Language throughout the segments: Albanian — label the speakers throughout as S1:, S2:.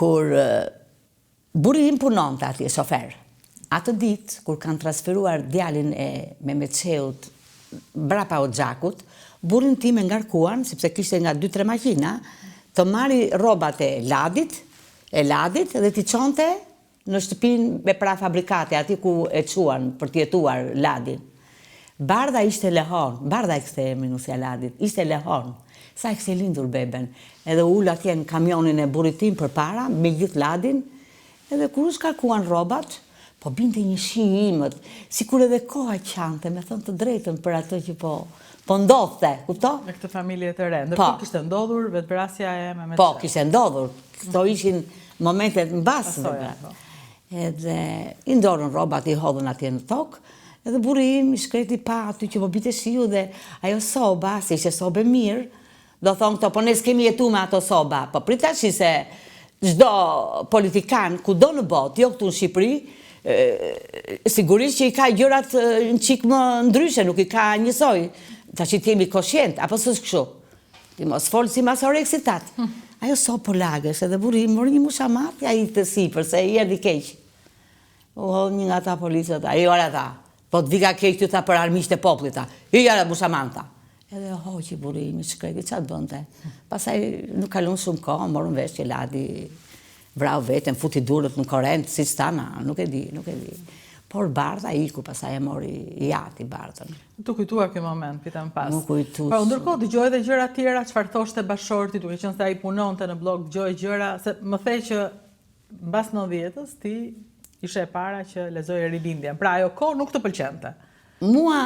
S1: kur burri im punonte atje, shofer. Atë ditë, kur kanë transferuar djalin e Mehmetçeut brapa Hoxhakut, burrin tim e ngarkuan, sepse kishte nga 2-3 makina, të marri rrobat e ladit dhe t'i çonte në shtëpinë me pra fabrikate, aty ku e quan për t'jetuar ladin. Bardha ishte lehon, Bardha e kishte emrin nusja ladit, ishte lehon. Sa e kishte lindur beben, edhe ul atje në kamionin e burrit tim përpara, me gjithë ladin, edhe kur u shkarkuan rrobat, po binte një shi imët, sikur edhe koha qante, me thënë të drejtën për atë që po ndodhte, kupto?
S2: Me këtë familje të re, ndërkohë kishte ndodhur vetvrasja e Mehmetçeut.
S1: Po, kishte ndodhur, këto ishin momentet mbas. Edhe i ndorën rrobat, i hodhën atje në tokë, edhe burri im i shkreti pa aty që po bite shiu dhe ajo soba, se ishte sobe mirë, do thonë këto, po ne s'kemi jetu me ato soba, po pritashi se çdo politikan, kudo në botë, jo këtu në Shqipëri, sigurisht që i ka gjërat në qik më ndryshe, nuk i ka njësoj, ta që t'jemi koshient, apo së kështu. Ti mos folë si masoreksitat. Ajo so po lagës, edhe burri mori një mushamat, ja i të sipër, se i erdi keq. Një nga ta policët, a i ora ta, po t'vika keq të ta për armisht e poplit ta, i jara mushamanta. Edhe hoqi burri mi shkreti, qa të bënte? Pasaj nuk kalun shumë kohë, morën vesh që ladi vrau vetën, futi durët në korrent, si stana, nuk e di. Por Bardha iku, pasaj e mori jati Bardhën.
S2: Tu kujtua kjo moment, pitem pas.
S1: Nuk kujtu.
S2: Pra, ndërkohë dëgjoj edhe gjëra tjera, çfarë thoshte bashorti, duke qenë se ai punonte në blog, dëgjoj gjëra, se më the që mbas 90-s ti ishe e para që lezoje rilindjen. Pra ajo kohë nuk të pëlqente.
S1: Mua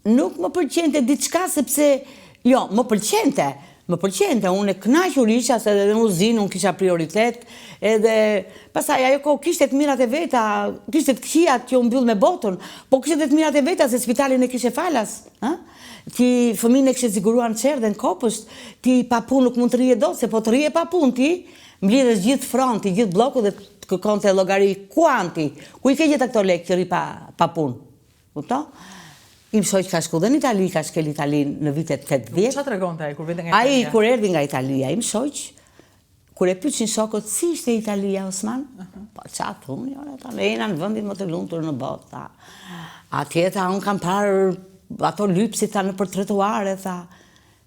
S1: nuk më pëlqente diçka sepse jo, më pëlqente, unë e kënaqur isha se edhe muzinë unë kisha prioritet, edhe pastaj ajo kohë kishte të mirat e veta, kishte të këqijat që u mbyll me botën, po kishte të mirat e veta se spitalin e kishe falas, ti fëmijën e kishe siguruar në çerdhe në Kopësht, ti pa punë nuk mund të rije dot, se po të rije pa punë ti, mblidhesh gjithë fronti, gjithë bloku dhe të kërkonte llogari kuanti, ku i ke gjetë këto lekë që ri pa punë, kupto? Im shoq ka shku dhe në Itali, ka shkel Italinë në vitet 80.
S2: Qa të regonte ai kur vinte nga Italia?
S1: Ai kur erdhi nga Italia, im shoq, kur e pyetsin shokët si ishte Italia, Osman? Po qa thunë, ne jena në vendin më të lumtur në botë, tha. Atje tha, unë kam parë ato lypsit ta në për trotuare, tha.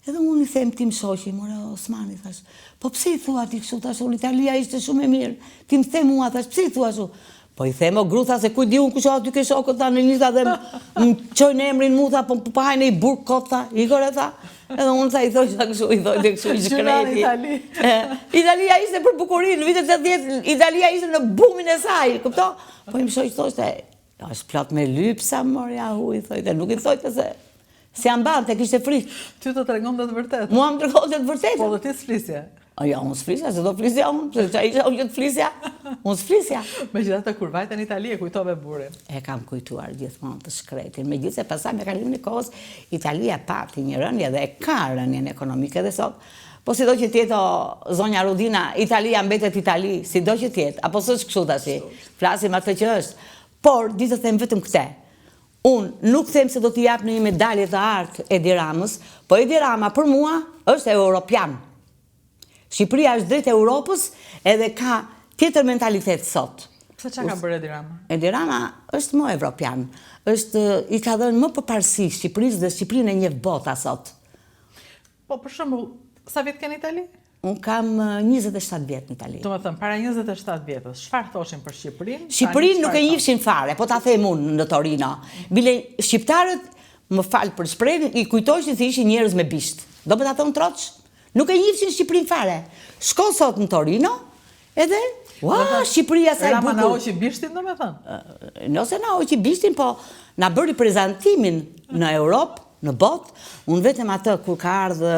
S1: Edhe unë i them tim shoqi, more Osmani, thash, po pse i thua ti kështu, thash, unë Italia ishte shumë e mirë. Ti më them mua, thash, pse i thua kështu? Po i them o gruta se kuj di unë kusho aty ke shokët ta në njëta dhe më qojnë emrin mu tha, po pahajnë i burk kot tha, Igor e tha, edhe unë tha i thoj që kështu, i thoj dhe kështu i shkreti. Italia ishte për bukurin, në vitet 80, Italia ishte në bumin e saj, këpto? Po i më shoj që thoshte, është plot me lypsa, morja hu, i thoj, dhe nuk i thoj të se jam bante, kishte frikë.
S2: Ty të tregon dhe të vërtet?
S1: Mua më tregon dhe të vërtet.
S2: Po dhe ti s'flisje?
S1: Ja, unë s'flisja, se do flisja unë, se qa isha unë që të flisja, unë s'flisja.
S2: Megjithatë kur vajte në Itali e kujtove burin?
S1: E kam kujtuar gjithmonë të shkretin, megjithse pasaj me kalimin e kohës, Italia pati një rënje dhe e ka rënjen ekonomike dhe sot, po si do që tjetë zonja Rudina, Italia mbetet Itali, si do që tjetë, apo së kështu tashi, flasim atë që është, por ditë të them vetëm këte, unë nuk them se do t'i jap në një medalje të artë Edi Ramës, po Edi Rama për mua është europian. Shqipëria është drejt Europës edhe ka tjetër mentalitet sot.
S2: Pse qa ka bërë Edi Rama?
S1: Edi Rama është më evropian. I ka dhënë më përparësi Shqipërisë dhe Shqipërinë e njeh bota sot.
S2: Po për shembull, sa vjet ke në Itali?
S1: Unë kam 27 vjet në Itali.
S2: Do të thënë, para 27 vjetës, çfarë thoshin për Shqipërinë?
S1: Shqipërinë nuk e njihshin fare, po ta them unë në Torino. Bile shqiptarët, më fal për shprehjen, i kujtoheshin se ishin njerëz me bisht. Do të ta them troç? Nuk e njihshin Shqipërinë fare. Shko sot në Torino, edhe, Shqipëria sa e bukur.
S2: Rama na hoqi bishtin, do me thënë?
S1: Nëse na hoqi bishtin, po na bëri prezantimin në Europë, në botë. Unë vetëm atë, kur ka ardhë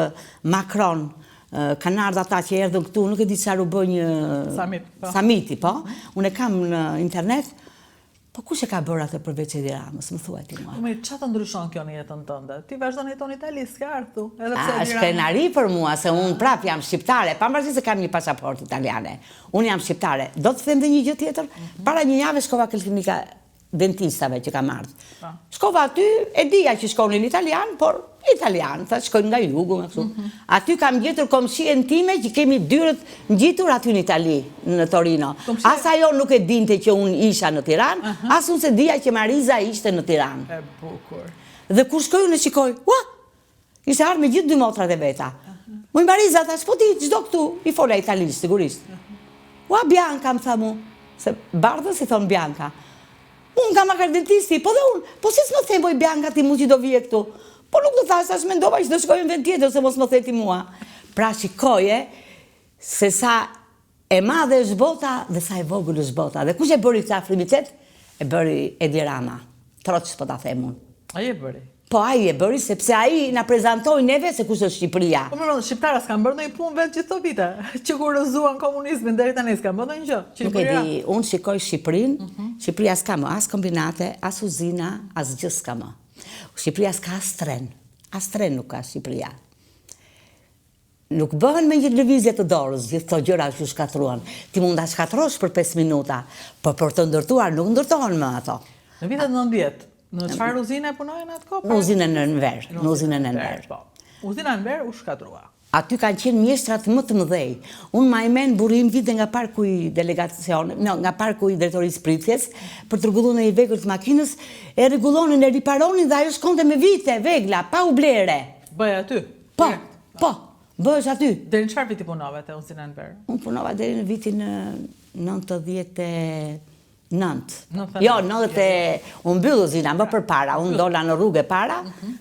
S1: Macron, kanë ardhë ata që erdhën këtu, nuk e di çfarë u bë një samiti, po. Unë e kam në internet. Po kush e ka bërë atë përveç Edi Ramës, më thuaj ti mua.
S2: Çfarë të ndryshon kjo në jetën tënde? Ti vazhdon jeton në Itali, s'ka ardhur.
S1: Është krenari për mua, se unë prap jam shqiptare, pavarësisht se kam një pasaport italiane. Unë jam shqiptare. Do të them dhe një gjë tjetër, para një jave shkova klinika dentistave që kam ardhur. Shkova aty, e dija që shkonin italian, por italian, tha shkojnë nga jugu, me kështu. Aty kam gjetur komshien time që kemi dyrët ngjitur aty në Itali, në Torino. As ajo nuk e dinte që unë isha në Tiranë, as unë se dija që Mariza ishte në Tiranë.
S2: E bukur.
S1: Dhe kur shkoj unë e shikoj, ishte ardhur me gjithë dy motrat e veta. Muj Mariza, thash, po ti çdo këtu, i fola italisht, sigurisht. Bianca, më tha mu, se bardhës i thonë Bianca. Unë kam akar dentisti, po dhe unë, po si s'më them boj Bianca ti mu që do vje këtu? Po nuk do thash, as mendova që do shkoj në vend tjetër, se mos më theti mua. Pra shikoje, se sa e madhe është bota dhe sa e vogël është bota. Dhe kush e bëri këtë afrimitet? E bëri Edi Rama. Troç po ta them unë.
S2: Ai e bëri.
S1: Po ai e bëri sepse ai na prezantoi neve se kush është Shqipëria.
S2: Po më shqiptarët s'kan bërë ndonjë punë vetë gjithë këto vite, që kur rëzuan komunizmin deri tani s'kan bërë ndonjë gjë.
S1: Nuk e di, unë shikoj Shqipërinë, Shqipëria s'ka më as kombinate, as uzina, as gjë s'ka më. Shqipëria s'ka as tren nuk ka Shqipëria. Nuk bëhen me një lëvizje të dorës, gjithë këto gjëra që shkatruan. Ti mund ta shkatrosh për 5 minuta, por për të ndërtuar nuk ndërtohen më ato.
S2: Në vitet 90, në çfarë uzine punojnë atë kohë?
S1: Në uzinën në Enver, në uzinën në Enver.
S2: Uzina Enver u shkatrua.
S1: Aty kanë qenë mjeshtrat më të mëdhej. Unë ma men burim vite nga parku i delegacion, nga parku i drejtorisë pritjes, për të rregulluar një vegël të makinës, e rregullonin, e riparonin dhe ajo shkonte me vite, vegla, pa u blere.
S2: Bëj aty?
S1: Po, bëhesh aty.
S2: Deri në çfarë viti punove te uzina Enver?
S1: Unë punova deri në vitin 99. Jo, 90, unë mbyll uzina, më përpara, unë dola në rrugë para,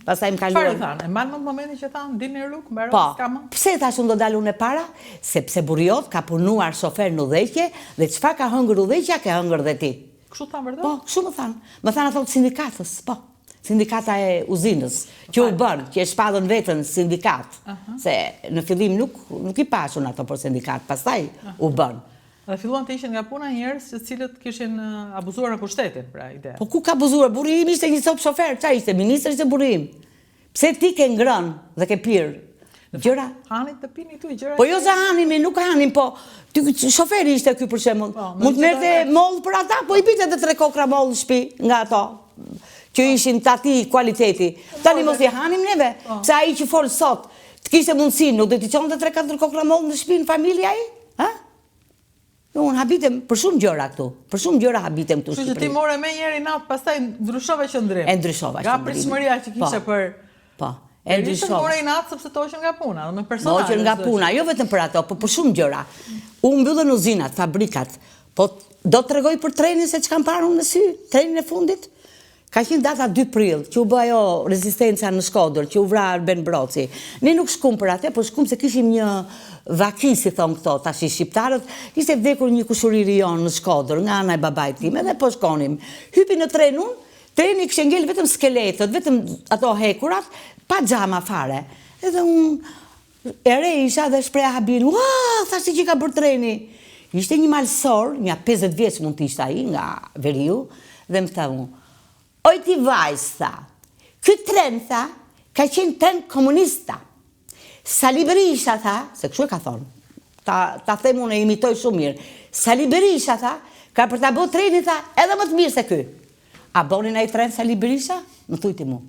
S1: pastaj më kaluan.
S2: Çfarë thanë? E mban në momentin që thanë dilni në rrugë, mbaroj s'ka më?
S1: Pse thash unë do dal unë para? Sepse Burriot ka punuar shofer në udhëheqje dhe çfarë ka hëngër udhëheqja, ka hëngër dhe ti.
S2: Kështu thanë vërtet?
S1: Po, kështu më thanë. Më thanë ato sindikatës, po. Sindikata e uzinës, që u bën, që e shpadën vetën sindikat. Se në fillim nuk i pashun ato për sindikat, pastaj u bën.
S2: Dhe filluan të ishin nga puna njerëz të cilët kishin abuzuar në pushtetin, pra ide.
S1: Po ku ka abuzuar? Burrim ishte një cop shofer, çfarë ishte? Ministri ishte Burrim. Pse ti ke ngrënë dhe ke pirë gjëra?
S2: Hanin të pini këtu gjëra.
S1: Po jo se hanim, nuk hanim, po shoferi ishte ky për shembull. Mund të merrte moll për ata, po i binte edhe 3 kokra moll në shtëpi nga ato që ishin të atij kualiteti. Tani mos i hanim neve, pse ai që fol sot, të kishte mundësinë, nuk do t'i çonte 3-4 kokra moll në shtëpi në familje ai? Ha? Unë habitem për shumë gjëra këtu. Për shumë gjëra habitem këtu në Shqipëri.
S2: Kështu që ti more me njëri natë, pastaj ndryshove qëndrim.
S1: E ndryshova qëndrim.
S2: Nga pritshmëria që kishe për...
S1: Po, e ndryshova.
S2: More i natë sepse të hoqën nga puna, dhe me personale.
S1: Më hoqën nga puna, jo vetëm për ato, po për shumë gjëra. Unë mbyllën uzinat, fabrikat, po do të tregoj për trenin se që kam parë unë në sy, trenin e fundit. Ka qenë data 2 prill, që u bë ajo rezistenca në Shkodër, që u vra Arben Broci. Ne nuk shkum për atë, por shkum se kishim një vaki, si thonë këto, tash i shqiptarët, ishte vdekur një kushuriri jonë në Shkodër, nga ana e babait tim, edhe po shkonim. Hypi në tren unë, treni kishte ngel vetëm skeletët, vetëm ato hekurat, pa xhama fare. Edhe unë e re isha dhe shpreha habin, thashti që ka bërë treni. Ishte një malsor, një 50 vjeç mund të ishte ai, nga Veriu, dhe më tha unë, oj ti vajz, tha, ky tren, tha, ka qenë tren komunista. Sali Berisha, tha, se kështu e ka thonë, ta them unë e imitoj shumë mirë, Sali Berisha, tha, ka për ta bërë treni, tha, edhe më të mirë se ky. A bonin ai tren Sali Berisha? Më thujti mu.